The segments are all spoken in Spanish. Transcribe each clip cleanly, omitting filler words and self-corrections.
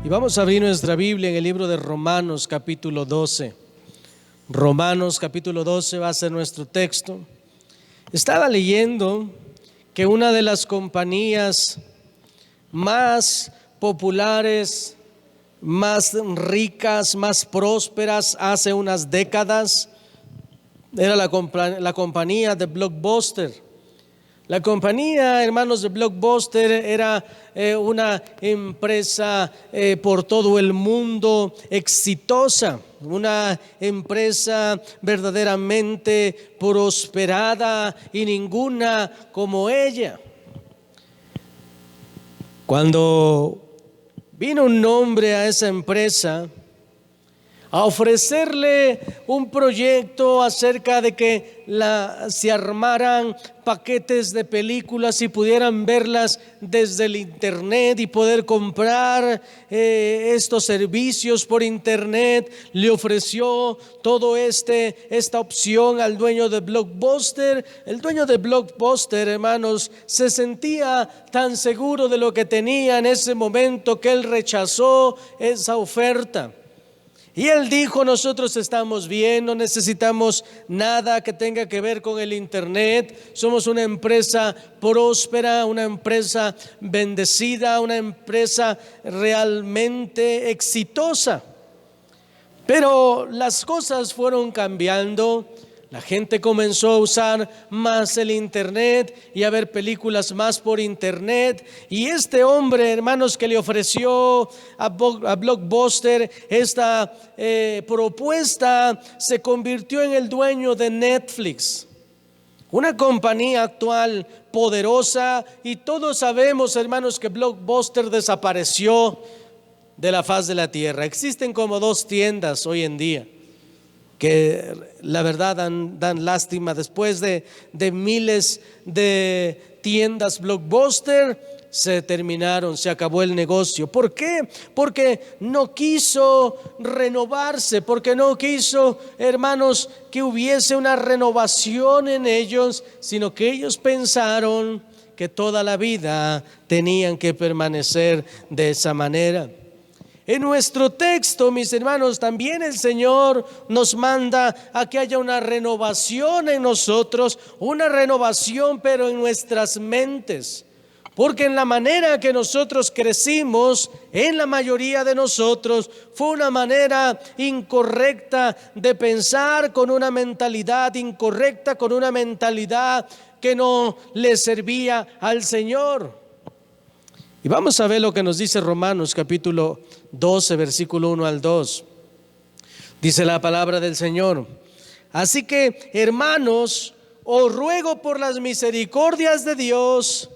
Y vamos a abrir nuestra Biblia en el libro de Romanos capítulo 12. Romanos capítulo 12 va a ser nuestro texto. Estaba leyendo que una de las compañías más populares, más ricas, más prósperas hace unas décadas era la compañía de Blockbuster. La compañía, hermanos, de Blockbuster era una empresa por todo el mundo exitosa, una empresa verdaderamente prosperada y ninguna como ella. Cuando vino un hombre a esa empresa a ofrecerle un proyecto acerca de que se armaran paquetes de películas y pudieran verlas desde el internet y poder comprar estos servicios por internet, le ofreció todo esta opción al dueño de Blockbuster. El dueño de Blockbuster, hermanos, se sentía tan seguro de lo que tenía en ese momento que él rechazó esa oferta. Y él dijo: nosotros estamos bien, no necesitamos nada que tenga que ver con el internet. Somos una empresa próspera, una empresa bendecida, una empresa realmente exitosa. Pero las cosas fueron cambiando. La gente comenzó a usar más el internet y a ver películas más por internet. Y este hombre, hermanos, que le ofreció a Blockbuster esta propuesta, se convirtió en el dueño de Netflix, una compañía actual poderosa. Y todos sabemos, hermanos, que Blockbuster desapareció de la faz de la tierra. Existen como 2 tiendas hoy en día que la verdad dan lástima. Después de miles de tiendas Blockbuster, se terminaron, se acabó el negocio. ¿Por qué? Porque no quiso renovarse, porque no quiso, hermanos, que hubiese una renovación en ellos, sino que ellos pensaron que toda la vida tenían que permanecer de esa manera. En nuestro texto, mis hermanos, también el Señor nos manda a que haya una renovación en nosotros, una renovación pero en nuestras mentes. Porque en la manera que nosotros crecimos, en la mayoría de nosotros, fue una manera incorrecta de pensar, con una mentalidad incorrecta, con una mentalidad que no le servía al Señor. Y vamos a ver lo que nos dice Romanos capítulo 12, versículo 1 al 2. Dice la palabra del Señor: así que, hermanos, os ruego por las misericordias de Dios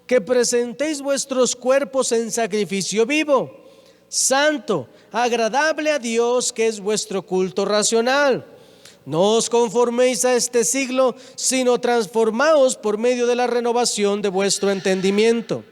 que presentéis vuestros cuerpos en sacrificio vivo, santo, agradable a Dios, que es vuestro culto racional. No os conforméis a este siglo, sino transformaos por medio de la renovación de vuestro entendimiento,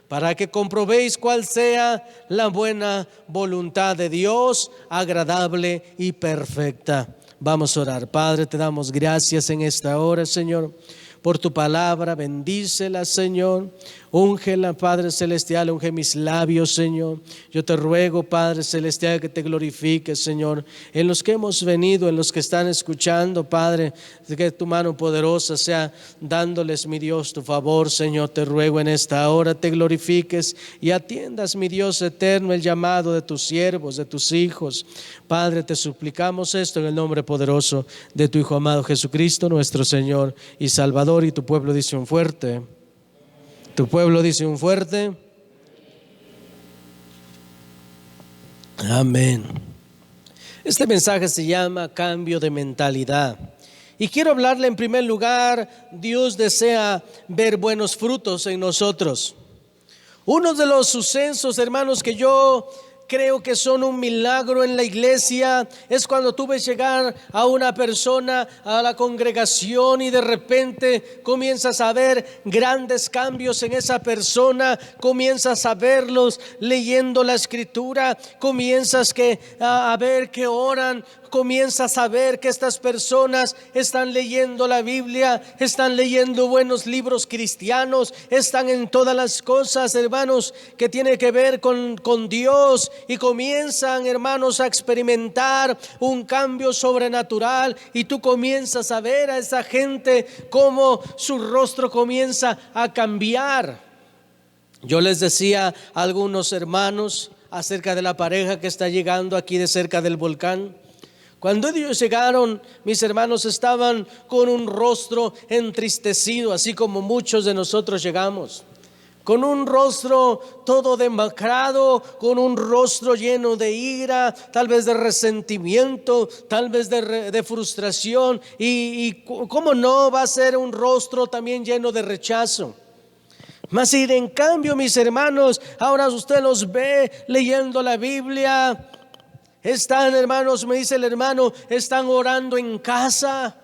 para que comprobéis cuál sea la buena voluntad de Dios, agradable y perfecta. Vamos a orar. Padre, te damos gracias en esta hora, Señor, por tu palabra. Bendícela, Señor. Úngela, Padre celestial, unge mis labios, Señor. Yo te ruego, Padre celestial, que te glorifiques, Señor, en los que hemos venido, en los que están escuchando, Padre, que tu mano poderosa sea dándoles, mi Dios, tu favor, Señor. Te ruego en esta hora te glorifiques y atiendas, mi Dios eterno, el llamado de tus siervos, de tus hijos. Padre, te suplicamos esto en el nombre poderoso de tu Hijo amado Jesucristo, nuestro Señor y Salvador. Y tu pueblo dice un fuerte. Tu pueblo dice un fuerte. Amén. Este mensaje se llama cambio de mentalidad. Y quiero hablarle en primer lugar: Dios desea ver buenos frutos en nosotros. Uno de los sucesos, hermanos, que yo creo que son un milagro en la iglesia es cuando tú ves llegar a una persona a la congregación y de repente comienzas a ver grandes cambios en esa persona, comienzas a verlos leyendo la escritura, comienzas a ver que oran, comienzas a ver que estas personas están leyendo la Biblia, están leyendo buenos libros cristianos, están en todas las cosas, hermanos, que tiene que ver con Dios, y comienzan, hermanos, a experimentar un cambio sobrenatural, y tú comienzas a ver a esa gente cómo su rostro comienza a cambiar. Yo les decía a algunos hermanos acerca de la pareja que está llegando aquí de cerca del volcán. Cuando ellos llegaron, mis hermanos estaban con un rostro entristecido, así como muchos de nosotros llegamos, con un rostro todo demacrado, con un rostro lleno de ira, tal vez de resentimiento, tal vez de frustración, y cómo no va a ser un rostro también lleno de rechazo. Mas si en cambio, mis hermanos, ahora usted los ve leyendo la Biblia, están, hermanos, me dice el hermano, están orando en casa,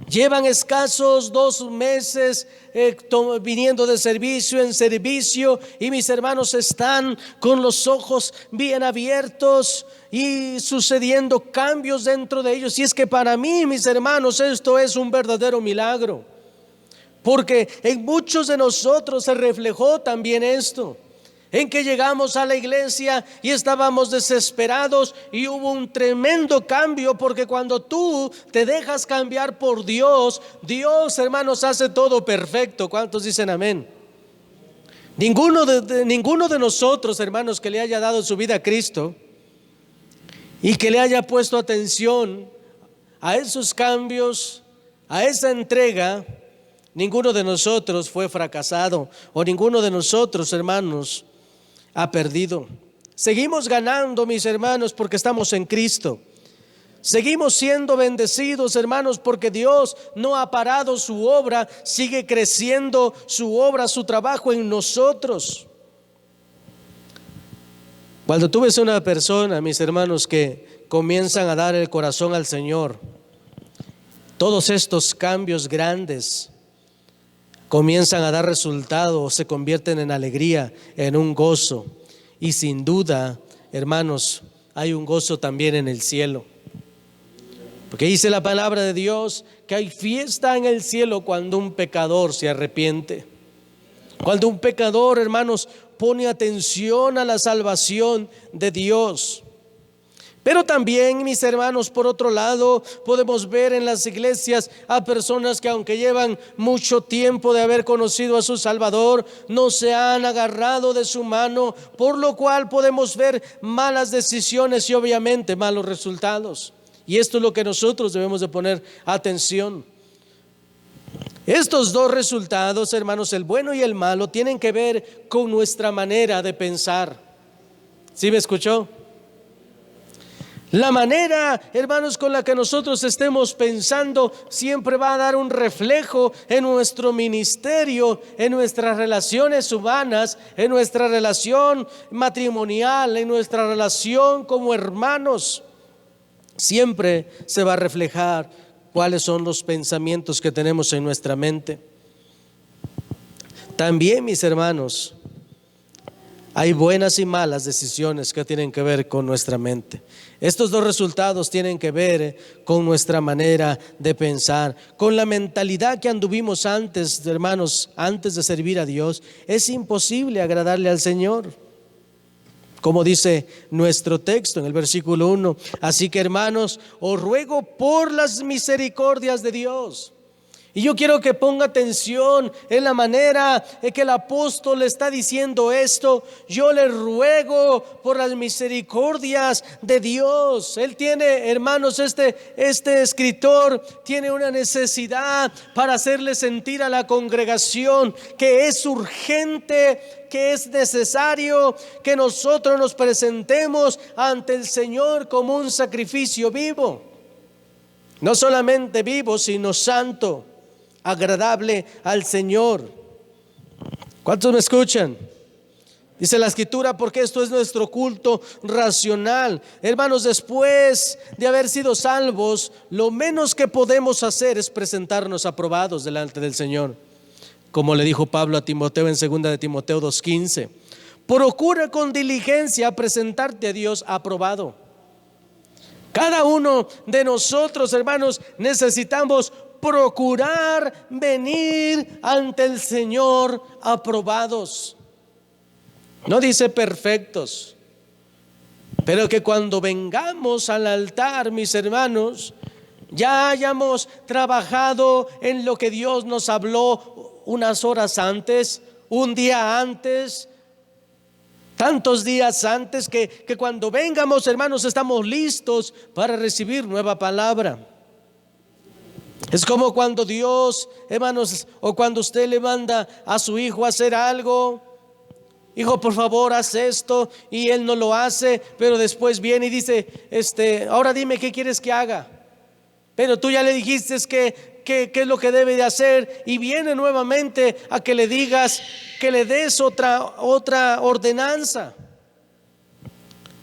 llevan escasos 2 meses viniendo de servicio en servicio, y mis hermanos están con los ojos bien abiertos y sucediendo cambios dentro de ellos. Y es que para mí, mis hermanos, esto es un verdadero milagro, porque en muchos de nosotros se reflejó también esto, en que llegamos a la iglesia y estábamos desesperados, y hubo un tremendo cambio, porque cuando tú te dejas cambiar por Dios, Dios, hermanos, hace todo perfecto. ¿Cuántos dicen amén? Ninguno de nosotros, hermanos, que le haya dado su vida a Cristo y que le haya puesto atención a esos cambios, a esa entrega, ninguno de nosotros fue fracasado, o ninguno de nosotros, hermanos, ha perdido. Seguimos ganando, mis hermanos, porque estamos en Cristo. Seguimos siendo bendecidos, hermanos, porque Dios no ha parado su obra, sigue creciendo su obra, su trabajo en nosotros. Cuando tú ves a una persona, mis hermanos, que comienzan a dar el corazón al Señor, todos estos cambios grandes comienzan a dar resultado, se convierten en alegría, en un gozo. Y sin duda, hermanos, hay un gozo también en el cielo, porque dice la palabra de Dios que hay fiesta en el cielo cuando un pecador se arrepiente, cuando un pecador, hermanos, pone atención a la salvación de Dios. Pero también, mis hermanos, por otro lado, podemos ver en las iglesias a personas que, aunque llevan mucho tiempo de haber conocido a su Salvador, no se han agarrado de su mano, por lo cual podemos ver malas decisiones y obviamente malos resultados. Y esto es lo que nosotros debemos de poner atención. Estos 2 resultados, hermanos, el bueno y el malo, tienen que ver con nuestra manera de pensar. ¿Sí me escuchó? La manera, hermanos, con la que nosotros estemos pensando siempre va a dar un reflejo en nuestro ministerio, en nuestras relaciones humanas, en nuestra relación matrimonial, en nuestra relación como hermanos. Siempre se va a reflejar cuáles son los pensamientos que tenemos en nuestra mente. También, mis hermanos, hay buenas y malas decisiones que tienen que ver con nuestra mente. Estos 2 resultados tienen que ver con nuestra manera de pensar, con la mentalidad que anduvimos antes, hermanos, antes de servir a Dios. Es imposible agradarle al Señor, como dice nuestro texto en el versículo 1. Así que, hermanos, os ruego por las misericordias de Dios. Y yo quiero que ponga atención en la manera en que el apóstol está diciendo esto. Yo le ruego por las misericordias de Dios. Él tiene, hermanos, este escritor tiene una necesidad para hacerle sentir a la congregación que es urgente, que es necesario que nosotros nos presentemos ante el Señor como un sacrificio vivo. No solamente vivo, sino santo, agradable al Señor. ¿Cuántos me escuchan? Dice la Escritura, porque esto es nuestro culto racional. Hermanos, después de haber sido salvos, lo menos que podemos hacer es presentarnos aprobados delante del Señor. Como le dijo Pablo a Timoteo en 2 de Timoteo 2:15, procura con diligencia presentarte a Dios aprobado. Cada uno de nosotros, hermanos, necesitamos procurar venir ante el Señor aprobados. No dice perfectos, pero que cuando vengamos al altar, mis hermanos, ya hayamos trabajado en lo que Dios nos habló unas horas antes, un día antes, tantos días antes, que cuando vengamos, hermanos, estamos listos para recibir nueva palabra. Es como cuando Dios, hermanos, o cuando usted le manda a su hijo a hacer algo: hijo, por favor, haz esto, y él no lo hace, pero después viene y dice, ahora dime qué quieres que haga. Pero tú ya le dijiste qué es lo que debe de hacer, y viene nuevamente a que le digas, que le des otra ordenanza.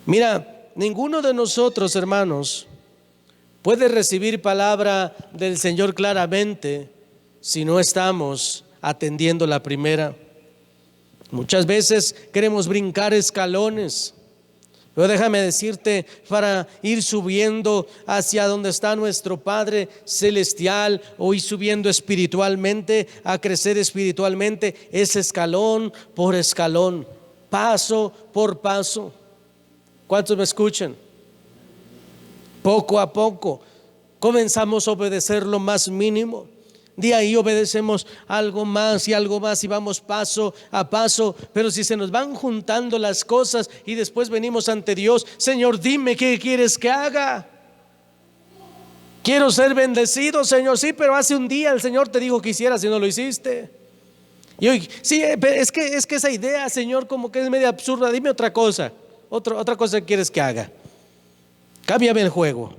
Mira, ninguno de nosotros, hermanos, puede recibir palabra del Señor claramente si no estamos atendiendo la primera. Muchas veces queremos brincar escalones, pero déjame decirte, para ir subiendo hacia donde está nuestro Padre Celestial, o ir subiendo espiritualmente, a crecer espiritualmente, es escalón por escalón, paso por paso. ¿Cuántos me escuchan? Poco a poco comenzamos a obedecer lo más mínimo. De ahí obedecemos algo más y vamos paso a paso. Pero si se nos van juntando las cosas y después venimos ante Dios: Señor, dime qué quieres que haga. Quiero ser bendecido, Señor. Sí, pero hace un día el Señor te dijo que hicieras y no lo hiciste. Y hoy, sí, es que esa idea, Señor, como que es medio absurda. Dime otra cosa, otra cosa que quieres que haga. Cámbiame el juego.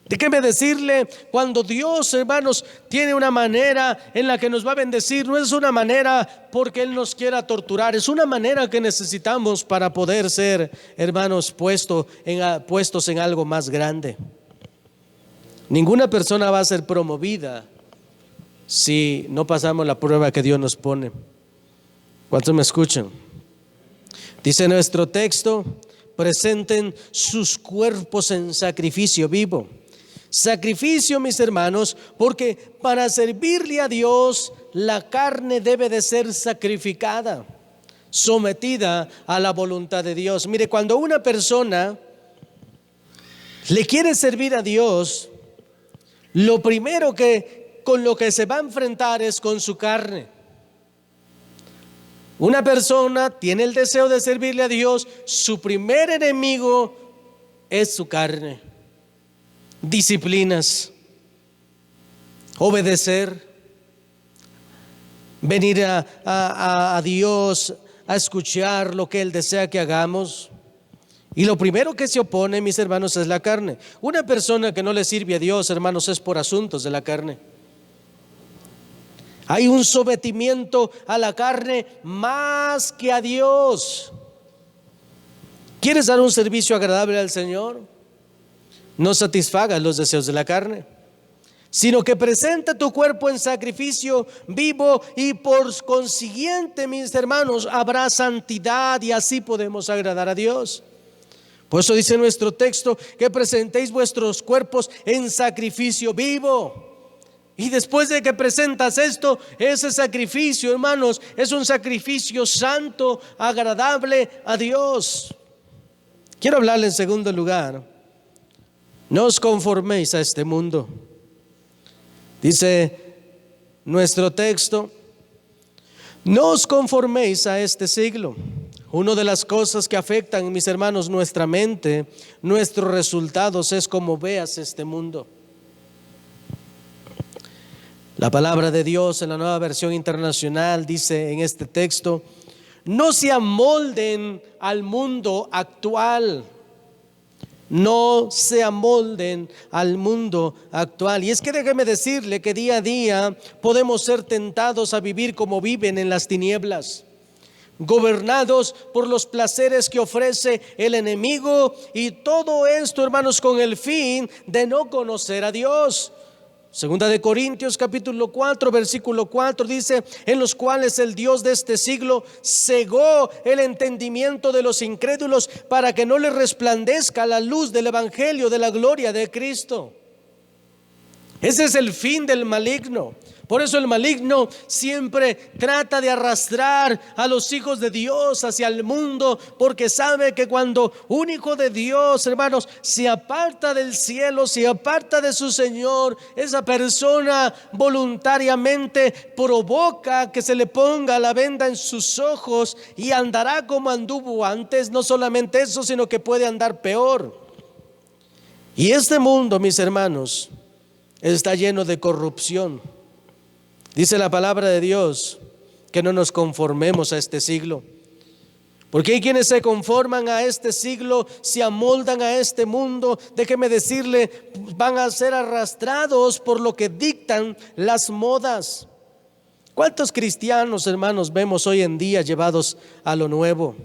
Déjeme decirle, cuando Dios, hermanos, tiene una manera en la que nos va a bendecir, no es una manera porque Él nos quiera torturar, es una manera que necesitamos para poder ser, hermanos, puestos en algo más grande. Ninguna persona va a ser promovida si no pasamos la prueba que Dios nos pone. ¿Cuántos me escuchan? Dice nuestro texto: presenten sus cuerpos en sacrificio vivo. Sacrificio, mis hermanos, porque para servirle a Dios la carne debe de ser sacrificada, sometida a la voluntad de Dios. Mire, cuando una persona le quiere servir a Dios, lo primero con lo que se va a enfrentar es con su carne. Una persona tiene el deseo de servirle a Dios, su primer enemigo es su carne. Disciplinas, obedecer, venir a Dios a escuchar lo que Él desea que hagamos. Y lo primero que se opone, mis hermanos, es la carne. Una persona que no le sirve a Dios, hermanos, es por asuntos de la carne. Hay un sometimiento a la carne más que a Dios. ¿Quieres dar un servicio agradable al Señor? No satisfagas los deseos de la carne, sino que presenta tu cuerpo en sacrificio vivo, y por consiguiente, mis hermanos, habrá santidad, y así podemos agradar a Dios. Por eso dice nuestro texto que presentéis vuestros cuerpos en sacrificio vivo. Y después de que presentas esto, ese sacrificio, hermanos, es un sacrificio santo, agradable a Dios. Quiero hablarle en segundo lugar: no os conforméis a este mundo. Dice nuestro texto: no os conforméis a este siglo. Una de las cosas que afectan, mis hermanos, nuestra mente, nuestros resultados, es cómo veas este mundo. La palabra de Dios en la Nueva Versión Internacional dice en este texto: no se amolden al mundo actual. No se amolden al mundo actual. Y es que déjeme decirle que día a día podemos ser tentados a vivir como viven en las tinieblas, gobernados por los placeres que ofrece el enemigo, y todo esto, hermanos, con el fin de no conocer a Dios. Segunda de Corintios capítulo 4 versículo 4 dice: en los cuales el Dios de este siglo cegó el entendimiento de los incrédulos, para que no les resplandezca la luz del evangelio de la gloria de Cristo. Ese es el fin del maligno, Por eso el maligno siempre trata de arrastrar a los hijos de Dios hacia el mundo, porque sabe que cuando un hijo de Dios, hermanos, se aparta del cielo, se aparta de su Señor, esa persona voluntariamente provoca que se le ponga la venda en sus ojos y andará como anduvo antes. No solamente eso, sino que puede andar peor. Y este mundo, mis hermanos, está lleno de corrupción. Dice la palabra de Dios que no nos conformemos a este siglo, porque hay quienes se conforman a este siglo, se amoldan a este mundo. Déjeme decirle, van a ser arrastrados por lo que dictan las modas. ¿Cuántos cristianos, hermanos, vemos hoy en día llevados a lo nuevo,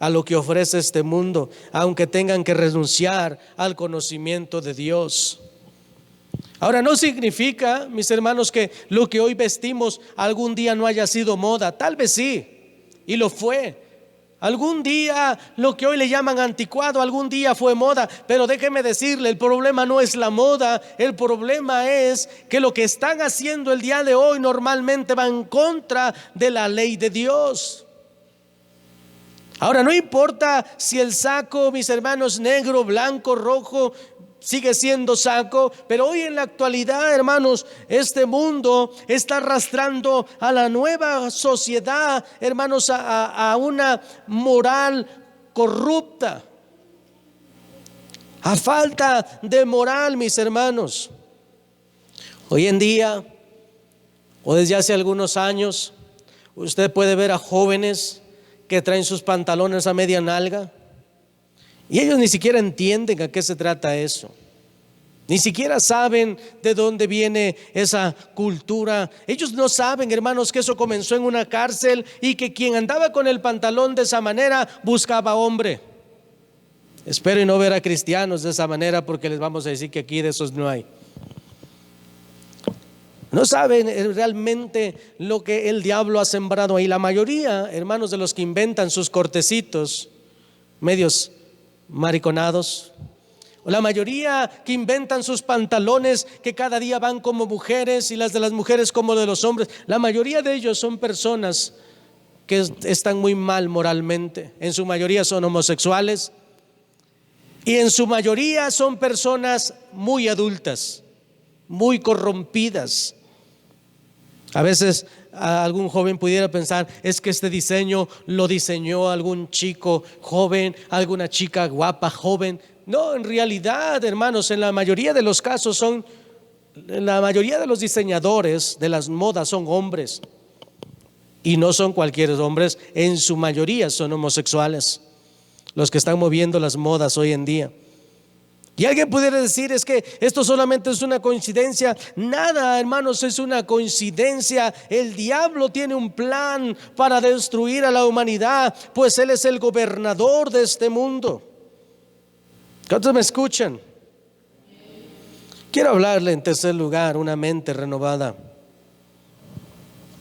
a lo que ofrece este mundo, aunque tengan que renunciar al conocimiento de Dios? Ahora, no significa, mis hermanos, que lo que hoy vestimos algún día no haya sido moda. Tal vez sí, y lo fue. Algún día lo que hoy le llaman anticuado, algún día fue moda. Pero déjeme decirle, el problema no es la moda. El problema es que lo que están haciendo el día de hoy normalmente va en contra de la ley de Dios. Ahora, no importa si el saco, mis hermanos, negro, blanco, rojo, sigue siendo saco, pero hoy en la actualidad, hermanos, este mundo está arrastrando a la nueva sociedad, hermanos, a una moral corrupta, a falta de moral, mis hermanos. Hoy en día, o desde hace algunos años, usted puede ver a jóvenes que traen sus pantalones a media nalga, y ellos ni siquiera entienden a qué se trata eso. Ni siquiera saben de dónde viene esa cultura. Ellos no saben, hermanos, que eso comenzó en una cárcel y que quien andaba con el pantalón de esa manera buscaba hombre. Espero y no ver a cristianos de esa manera, porque les vamos a decir que aquí de esos no hay. No saben realmente lo que el diablo ha sembrado ahí. La mayoría, hermanos, de los que inventan sus cortecitos medios mariconados, la mayoría que inventan sus pantalones que cada día van como mujeres y las de las mujeres como de los hombres, la mayoría de ellos son personas que están muy mal moralmente. En su mayoría son homosexuales y en su mayoría son personas muy adultas, muy corrompidas. A veces algún joven pudiera pensar, es que este diseño lo diseñó algún chico joven, alguna chica guapa joven. No, en realidad, hermanos, en la mayoría de los casos la mayoría de los diseñadores de las modas son hombres, y no son cualquier hombres. En su mayoría son homosexuales los que están moviendo las modas hoy en día. Y alguien pudiera decir, es que esto solamente es una coincidencia. Nada, hermanos, es una coincidencia. El diablo tiene un plan para destruir a la humanidad, pues él es el gobernador de este mundo. ¿Cuántos me escuchan? Quiero hablarle en tercer lugar, una mente renovada.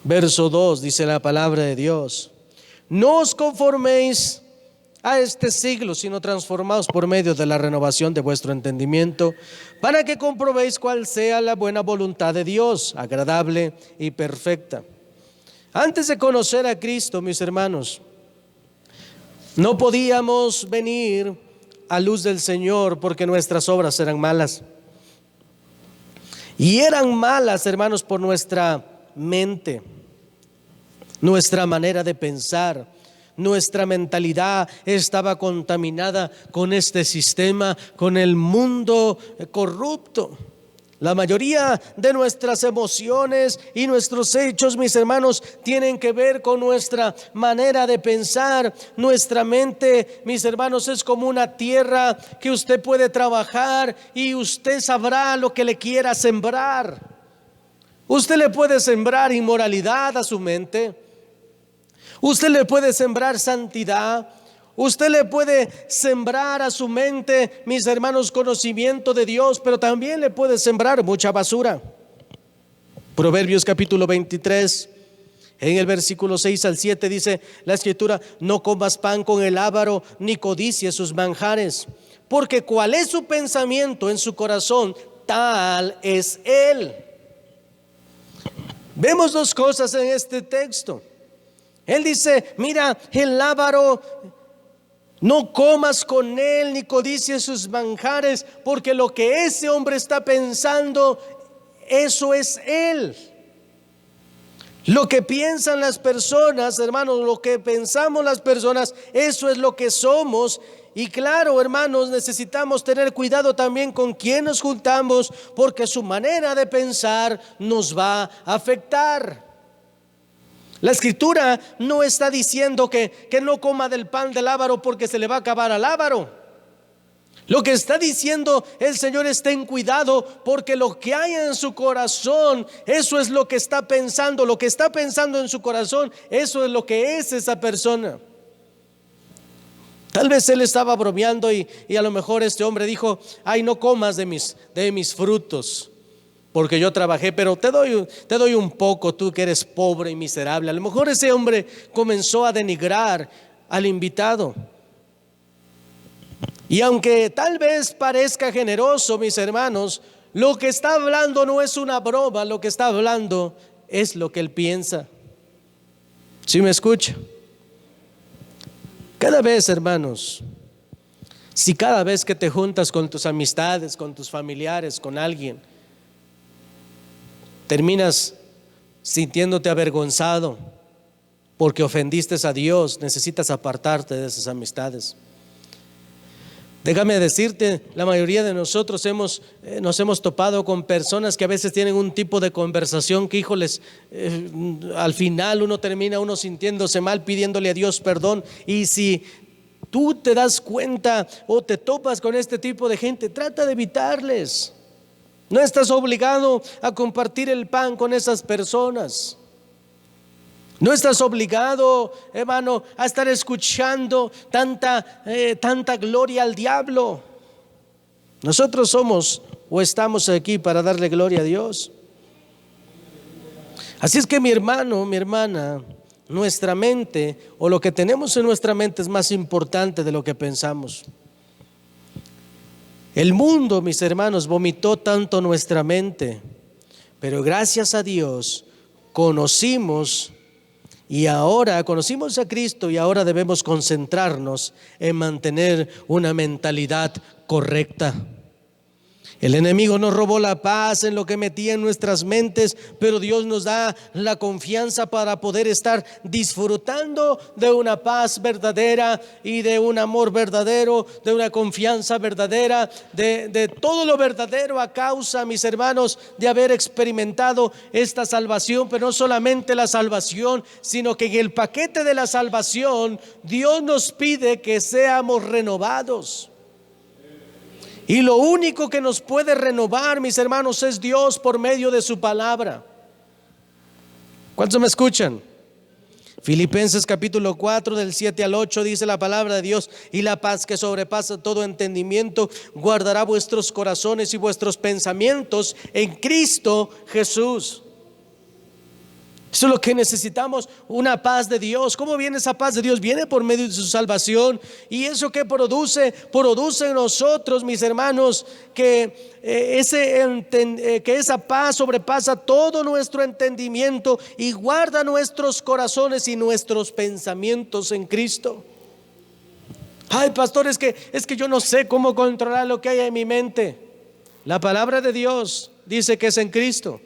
Verso 2 dice la palabra de Dios: no os conforméis a este siglo, sino transformaos por medio de la renovación de vuestro entendimiento, para que comprobéis cuál sea la buena voluntad de Dios, agradable y perfecta. Antes de conocer a Cristo, mis hermanos, no podíamos venir a luz del Señor porque nuestras obras eran malas. Y eran malas, hermanos, por nuestra mente, nuestra manera de pensar. Nuestra mentalidad estaba contaminada con este sistema, con el mundo corrupto. La mayoría de nuestras emociones y nuestros hechos, mis hermanos, tienen que ver con nuestra manera de pensar. Nuestra mente, mis hermanos, es como una tierra que usted puede trabajar y usted sabrá lo que le quiera sembrar. Usted le puede sembrar inmoralidad a su mente. Usted le puede sembrar santidad. Usted le puede sembrar a su mente, mis hermanos, conocimiento de Dios, pero también le puede sembrar mucha basura. Proverbios capítulo 23, en el versículo 6 al 7 dice la escritura: no comas pan con el avaro, ni codicies sus manjares, porque cuál es su pensamiento en su corazón, tal es él. Vemos dos cosas en este texto. Él dice, mira, el lábaro, no comas con él ni codicies sus manjares, porque lo que ese hombre está pensando, eso es él. Lo que piensan las personas, hermanos, lo que pensamos las personas, eso es lo que somos. Y claro, hermanos, necesitamos tener cuidado también con quién nos juntamos, porque su manera de pensar nos va a afectar. La escritura no está diciendo que no coma del pan del lábaro porque se le va a acabar al lábaro. Lo que está diciendo el Señor es: ten cuidado, porque lo que hay en su corazón, eso es lo que está pensando. Lo que está pensando en su corazón, eso es lo que es esa persona. Tal vez él estaba bromeando y a lo mejor este hombre dijo: ay, no comas de mis frutos, porque yo trabajé, pero te doy un poco, tú que eres pobre y miserable. A lo mejor ese hombre comenzó a denigrar al invitado. Y aunque tal vez parezca generoso, mis hermanos, lo que está hablando no es una broma, lo que está hablando es lo que él piensa. ¿Sí me escucha? Cada vez, hermanos, si cada vez que te juntas con tus amistades, con tus familiares, con alguien, terminas sintiéndote avergonzado porque ofendiste a Dios, necesitas apartarte de esas amistades. Déjame decirte, la mayoría de nosotros nos hemos topado con personas que a veces tienen un tipo de conversación que, híjoles, al final uno termina sintiéndose mal, pidiéndole a Dios perdón. Y si tú te das cuenta o te topas con este tipo de gente, trata de evitarles. No estás obligado a compartir el pan con esas personas. No estás obligado, hermano, a estar escuchando tanta gloria al diablo. Nosotros somos o estamos aquí para darle gloria a Dios. Así es que, mi hermano, mi hermana, nuestra mente o lo que tenemos en nuestra mente es más importante de lo que pensamos. El mundo, mis hermanos, vomitó tanto nuestra mente, pero gracias a Dios conocimos a Cristo, y ahora debemos concentrarnos en mantener una mentalidad correcta. El enemigo nos robó la paz en lo que metía en nuestras mentes, pero Dios nos da la confianza para poder estar disfrutando de una paz verdadera y de un amor verdadero, de una confianza verdadera, de todo lo verdadero a causa, mis hermanos, de haber experimentado esta salvación. Pero no solamente la salvación, sino que en el paquete de la salvación Dios nos pide que seamos renovados. Y lo único que nos puede renovar, mis hermanos, es Dios por medio de su palabra. ¿Cuántos me escuchan? Filipenses capítulo 4 del 7 al 8 dice la palabra de Dios: y la paz que sobrepasa todo entendimiento guardará vuestros corazones y vuestros pensamientos en Cristo Jesús. Eso es lo que necesitamos, una paz de Dios. ¿Cómo viene esa paz de Dios? Viene por medio de su salvación. ¿Y eso qué produce? Produce en nosotros, mis hermanos, que esa paz sobrepasa todo nuestro entendimiento y guarda nuestros corazones y nuestros pensamientos en Cristo. Ay, pastor, es que yo no sé cómo controlar lo que hay en mi mente. La palabra de Dios dice que es en Cristo.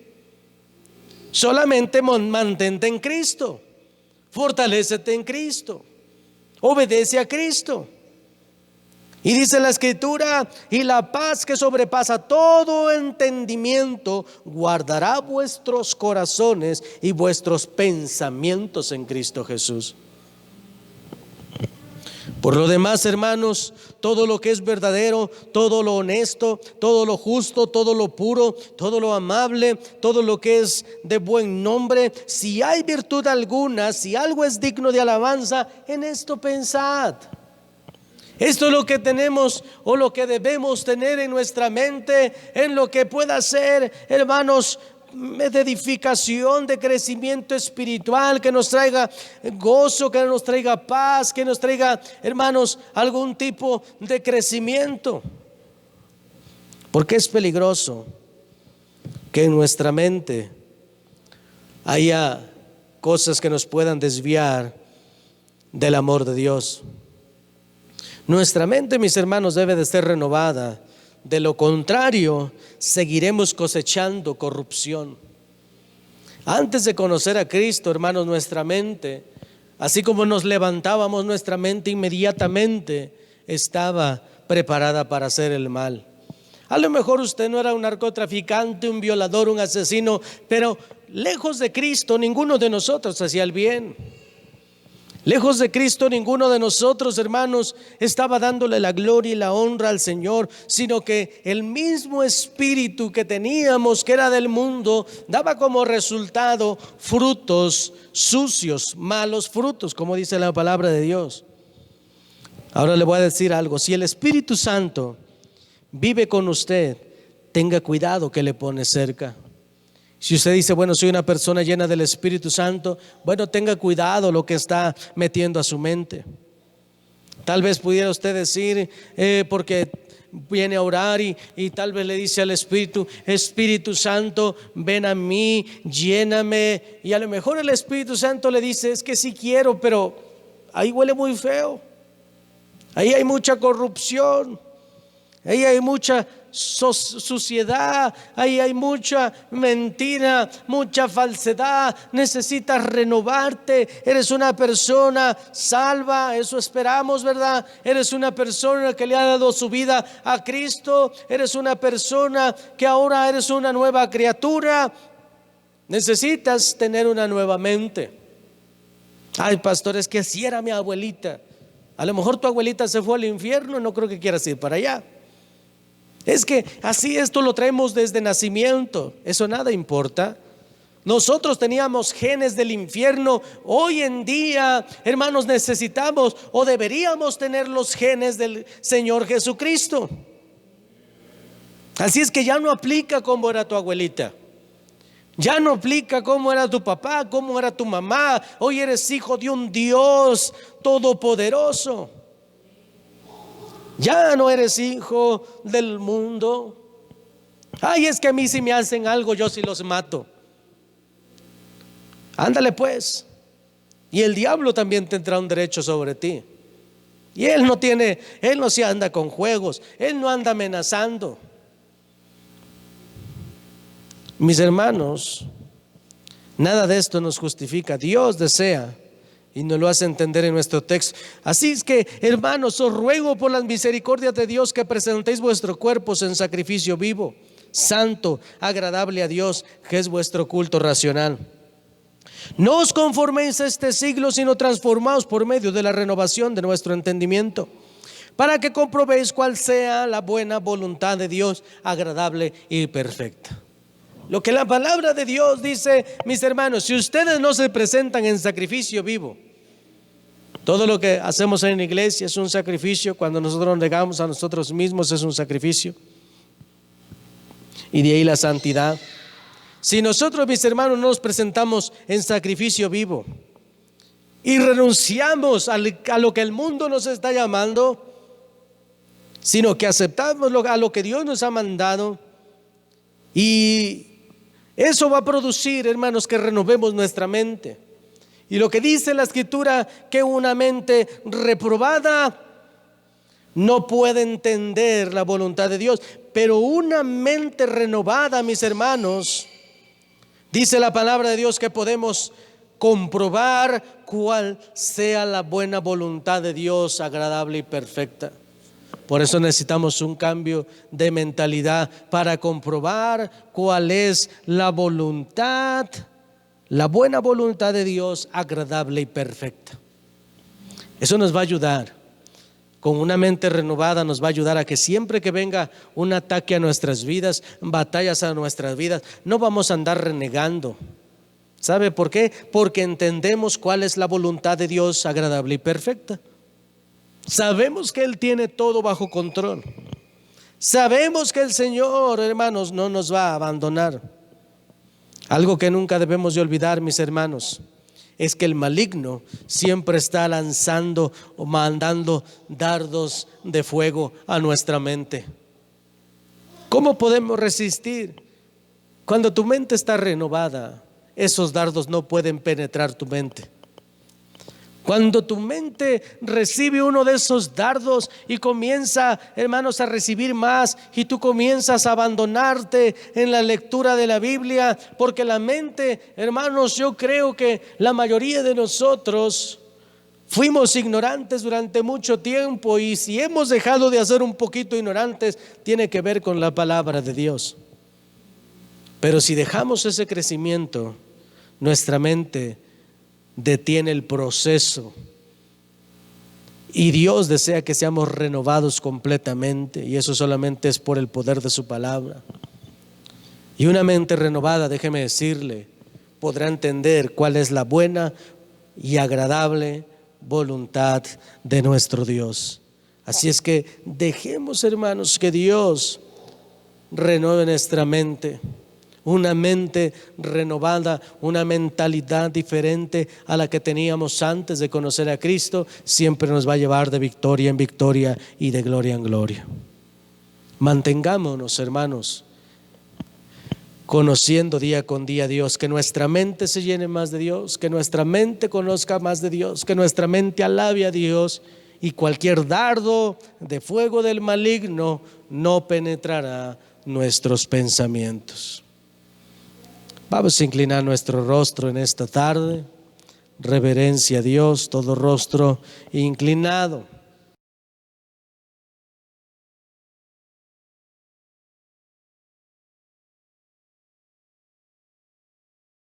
Solamente mantente en Cristo, fortalécete en Cristo, obedece a Cristo. Y dice la escritura: y la paz que sobrepasa todo entendimiento guardará vuestros corazones y vuestros pensamientos en Cristo Jesús. Por lo demás, hermanos, todo lo que es verdadero, todo lo honesto, todo lo justo, todo lo puro, todo lo amable, todo lo que es de buen nombre, si hay virtud alguna, si algo es digno de alabanza, en esto pensad. Esto es lo que tenemos o lo que debemos tener en nuestra mente, en lo que pueda ser, hermanos, de edificación, de crecimiento espiritual, que nos traiga gozo, que nos traiga paz, que nos traiga, hermanos, algún tipo de crecimiento. Porque es peligroso que en nuestra mente haya cosas que nos puedan desviar del amor de Dios. Nuestra mente, mis hermanos, debe de ser renovada. De lo contrario, seguiremos cosechando corrupción. Antes de conocer a Cristo, hermanos, nuestra mente, así como nos levantábamos, nuestra mente inmediatamente estaba preparada para hacer el mal. A lo mejor usted no era un narcotraficante, un violador, un asesino, pero lejos de Cristo ninguno de nosotros hacía el bien. Lejos de Cristo ninguno de nosotros, hermanos, estaba dándole la gloria y la honra al Señor, sino que el mismo espíritu que teníamos, que era del mundo, daba como resultado frutos sucios, malos frutos, como dice la palabra de Dios. Ahora le voy a decir algo: si el Espíritu Santo vive con usted, tenga cuidado que le pone cerca. Si usted dice, bueno, soy una persona llena del Espíritu Santo, bueno, tenga cuidado lo que está metiendo a su mente. Tal vez pudiera usted decir, porque viene a orar y tal vez le dice al Espíritu: Espíritu Santo, ven a mí, lléname. Y a lo mejor el Espíritu Santo le dice: es que sí quiero, pero ahí huele muy feo. Ahí hay mucha corrupción. Ahí hay mucha suciedad, ahí hay mucha mentira, mucha falsedad. Necesitas renovarte. Eres una persona salva, eso esperamos, ¿verdad? Eres una persona que le ha dado su vida a Cristo. Eres una persona que ahora eres una nueva criatura. Necesitas tener una nueva mente. Ay, pastor, es que así era mi abuelita. A lo mejor tu abuelita se fue al infierno, no creo que quieras ir para allá. Es que así esto lo traemos desde nacimiento. Eso nada importa. Nosotros teníamos genes del infierno. Hoy en día, hermanos, necesitamos o deberíamos tener los genes del Señor Jesucristo. Así es que ya no aplica cómo era tu abuelita. Ya no aplica cómo era tu papá, cómo era tu mamá. Hoy eres hijo de un Dios todopoderoso. Ya no eres hijo del mundo. Ay, es que a mí si me hacen algo, yo sí los mato. Ándale pues. Y el diablo también tendrá un derecho sobre ti. Y él no se anda con juegos. Él no anda amenazando. Mis hermanos, nada de esto nos justifica. Dios desea y nos lo hace entender en nuestro texto. Así es que, hermanos, os ruego por las misericordias de Dios que presentéis vuestros cuerpos en sacrificio vivo, santo, agradable a Dios, que es vuestro culto racional. No os conforméis a este siglo, sino transformaos por medio de la renovación de nuestro entendimiento, para que comprobéis cuál sea la buena voluntad de Dios, agradable y perfecta. Lo que la palabra de Dios dice, mis hermanos: si ustedes no se presentan en sacrificio vivo, todo lo que hacemos en la iglesia es un sacrificio. Cuando nosotros nos negamos a nosotros mismos es un sacrificio. Y de ahí la santidad. Si nosotros, mis hermanos, no nos presentamos en sacrificio vivo y renunciamos a lo que el mundo nos está llamando, sino que aceptamos a lo que Dios nos ha mandado, y eso va a producir, hermanos, que renovemos nuestra mente. Y lo que dice la Escritura, que una mente reprobada no puede entender la voluntad de Dios. Pero una mente renovada, mis hermanos, dice la palabra de Dios que podemos comprobar cuál sea la buena voluntad de Dios, agradable y perfecta. Por eso necesitamos un cambio de mentalidad para comprobar cuál es la voluntad, la buena voluntad de Dios, agradable y perfecta. Eso nos va a ayudar. Con una mente renovada nos va a ayudar a que siempre que venga un ataque a nuestras vidas, batallas a nuestras vidas, no vamos a andar renegando. ¿Sabe por qué? Porque entendemos cuál es la voluntad de Dios, agradable y perfecta. Sabemos que Él tiene todo bajo control. Sabemos que el Señor, hermanos, no nos va a abandonar. Algo que nunca debemos de olvidar, mis hermanos, es que el maligno siempre está lanzando o mandando dardos de fuego a nuestra mente. ¿Cómo podemos resistir? Cuando tu mente está renovada, esos dardos no pueden penetrar tu mente. Cuando tu mente recibe uno de esos dardos y comienza, hermanos, a recibir más, y tú comienzas a abandonarte en la lectura de la Biblia, porque la mente, hermanos, yo creo que la mayoría de nosotros fuimos ignorantes durante mucho tiempo, y si hemos dejado de hacer un poquito ignorantes, tiene que ver con la palabra de Dios. Pero si dejamos ese crecimiento, nuestra mente detiene el proceso, y Dios desea que seamos renovados completamente, y eso solamente es por el poder de su palabra. Y una mente renovada, déjeme decirle, podrá entender cuál es la buena y agradable voluntad de nuestro Dios. Así es que dejemos, hermanos, que Dios renueve nuestra mente. Una mente renovada, una mentalidad diferente a la que teníamos antes de conocer a Cristo, siempre nos va a llevar de victoria en victoria y de gloria en gloria. Mantengámonos, hermanos, conociendo día con día a Dios, que nuestra mente se llene más de Dios, que nuestra mente conozca más de Dios, que nuestra mente alabe a Dios, y cualquier dardo de fuego del maligno no penetrará nuestros pensamientos. Vamos a inclinar nuestro rostro en esta tarde, reverencia a Dios, todo rostro inclinado.